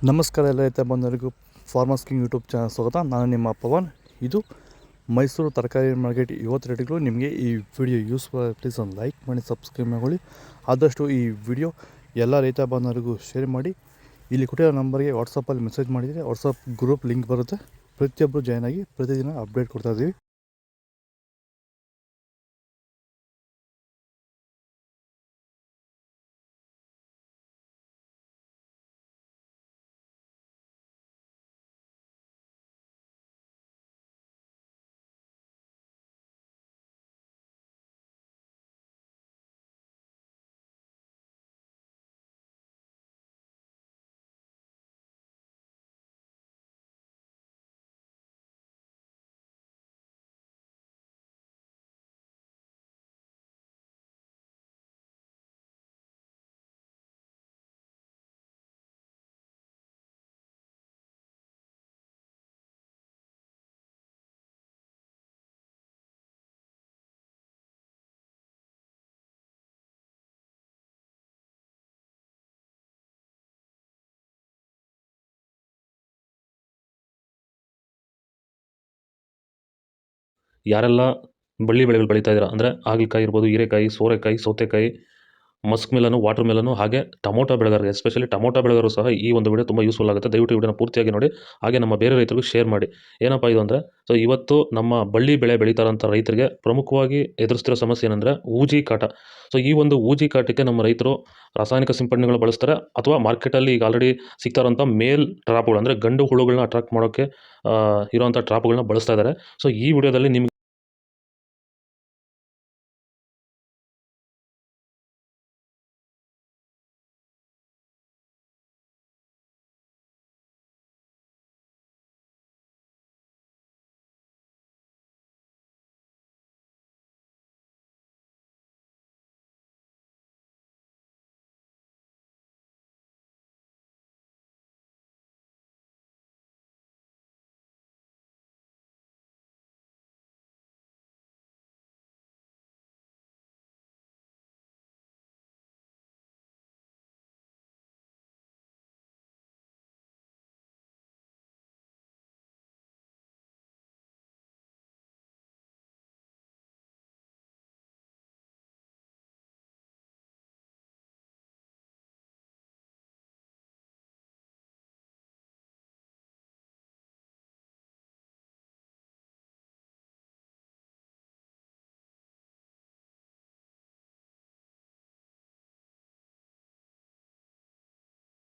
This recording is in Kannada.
ನಮಸ್ಕಾರ ಎಲ್ಲ ರೈತ ಬಂಧುಗಳಿಗೂ ಫಾರ್ಮರ್ಸ್ ಕಿಂಗ್ ಯೂಟ್ಯೂಬ್ ಚಾನಲ್ ಸ್ವಾಗತ. ನಾನು ನಿಮ್ಮ ಪವನ್. ಇದು ಮೈಸೂರು ತರಕಾರಿ ಮಾರ್ಕೆಟ್ ಇವತ್ತು ರೇಟ್ಗಳು. ನಿಮಗೆ ಈ ವಿಡಿಯೋ ಯೂಸ್ಫುಲ್ ಪ್ಲೀಸ್ ಒಂದು ಲೈಕ್ ಮಾಡಿ, ಸಬ್ಸ್ಕ್ರೈಬ್ ಮಾಡಿ. ಆದಷ್ಟು ಈ ವಿಡಿಯೋ ಎಲ್ಲ ರೈತ ಬಂಧುಗಳಿಗೂ ಶೇರ್ ಮಾಡಿ. ಇಲ್ಲಿ ಕೊಟ್ಟಿರೋ ನಂಬರ್ಗೆ ವಾಟ್ಸಪ್ಪಲ್ಲಿ ಮೆಸೇಜ್ ಮಾಡಿದರೆ ವಾಟ್ಸಪ್ ಗ್ರೂಪ್ ಲಿಂಕ್ ಬರುತ್ತೆ. ಪ್ರತಿಯೊಬ್ಬರು ಜಾಯ್ನ್ ಆಗಿ ಪ್ರತಿದಿನ ಅಪ್ಡೇಟ್ ಕೊಡ್ತಾಯಿದ್ದೀವಿ. ಯಾರೆಲ್ಲ ಬಳ್ಳಿ ಬೆಳೆಗಳು ಬೆಳೀತಾ ಇದ್ದೀರಾ ಅಂದರೆ ಹಾಗಲಕಾಯಿ ಇರ್ಬೋದು, ಹೀರೆಕಾಯಿ, ಸೋರೆಕಾಯಿ, ಸೌತೆಕಾಯಿ, ಮಸ್ಕ್ ಮೆಲನು, ವಾಟರ್ ಮೆಲನು, ಹಾಗೆ ಟೊಮೊಟೊ ಬೆಳೆಗಾರರಿಗೆ, ಎಸ್ಪೆಷಲಿ ಟೊಮೊಟೊ ಬೆಳೆಗಾರರು ಸಹ ಈ ಒಂದು ವಿಡಿಯೋ ತುಂಬ ಯೂಸ್ಫುಲ್ ಆಗುತ್ತೆ. ದಯವಿಟ್ಟು ವಿಡಿಯೋನ ಪೂರ್ತಿಯಾಗಿ ನೋಡಿ, ಹಾಗೆ ನಮ್ಮ ಬೇರೆ ರೈತರಿಗೂ ಶೇರ್ ಮಾಡಿ. ಏನಪ್ಪ ಇದು ಅಂದರೆ, ಸೊ ಇವತ್ತು ನಮ್ಮ ಬಳ್ಳಿ ಬೆಳೆ ಬೆಳೀತಾರಂಥ ರೈತರಿಗೆ ಪ್ರಮುಖವಾಗಿ ಎದುರಿಸ್ತಿರೋ ಸಮಸ್ಯೆ ಏನಂದರೆ ಊಜಿ ಕಾಟ. ಸೊ ಈ ಒಂದು ಊಜಿ ಕಾಟಕ್ಕೆ ನಮ್ಮ ರೈತರು ರಾಸಾಯನಿಕ ಸಿಂಪಡಣೆಗಳು ಬಳಸ್ತಾರೆ, ಅಥವಾ ಮಾರ್ಕೆಟಲ್ಲಿ ಈಗ ಆಲ್ರೆಡಿ ಸಿಗ್ತಾರಂಥ ಮೇಲ್ ಟ್ರಾಪ್ಗಳು ಅಂದರೆ ಗಂಡು ಹುಳುಗಳನ್ನ ಅಟ್ರಾಕ್ಟ್ ಮಾಡೋಕ್ಕೆ ಇರೋವಂಥ ಟ್ರಾಪ್ಗಳನ್ನ ಬಳಸ್ತಾ ಇದ್ದಾರೆ. ಸೊ ಈ ವಿಡಿಯೋದಲ್ಲಿ ನಿಮ್ಗೆ